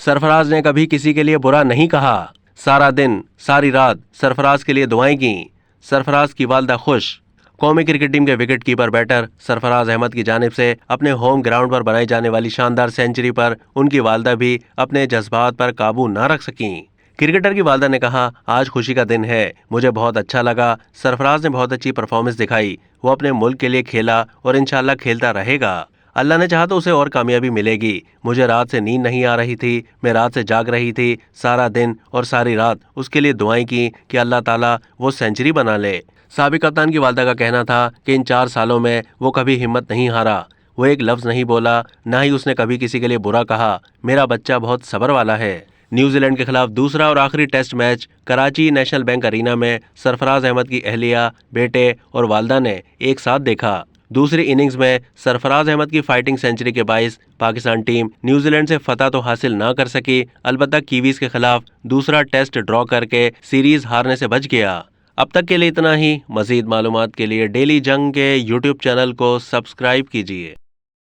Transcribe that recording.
सरफराज ने कभी किसी के लिए बुरा नहीं कहा। सारा दिन सारी रात सरफराज के लिए दुआएं की। सरफराज की वालदा खुश। कौमी क्रिकेट टीम के wicket keeper batter Sarfaraz Ahmed की जानिब से अपने होम ग्राउंड पर बनाई जाने वाली शानदार सेंचुरी पर उनकी वालदा भी अपने जज्बात पर काबू न रख सकीं। क्रिकेटर की वालदा ने कहा, आज खुशी का दिन है, मुझे बहुत अच्छा लगा। सरफराज ने बहुत अच्छी परफॉर्मेंस दिखाई। वो अपने मुल्क के लिए खेला और इंशाल्लाह खेलता रहेगा। अल्लाह ने चाहा तो उसे और कामयाबी मिलेगी। मुझे रात से नींद नहीं आ रही थी, मैं रात से जाग रही थी। सारा दिन और सारी रात उसके लिए दुआएं की कि अल्लाह ताला वो सेंचुरी बना ले। साबिक कप्तान की वालदा का कहना था कि इन 4 सालों में वो कभी हिम्मत नहीं हारा। वो एक लफ्ज़ नहीं बोला, ना ही उसने कभी किसी के लिए बुरा कहा। मेरा बच्चा बहुत सब्र वाला है। न्यूजीलैंड के खिलाफ दूसरा और आखिरी test match Karachi national bank arena में सरफराज अहमद की अहलिया, बेटे और वालदा ने एक साथ देखा। दूसरी इनिंग्स में सरफराज अहमद की फाइटिंग सेंचुरी के बाइस पाकिस्तान टीम न्यूजीलैंड से फतह तो हासिल ना कर सकी, अलबत्ता कीवीज के खिलाफ दूसरा टेस्ट ड्रॉ करके सीरीज हारने से बच गया। अब तक के लिए इतना ही। मजीद मालूमात के लिए डेली जंग के यूट्यूब चैनल को सब्सक्राइब कीजिए।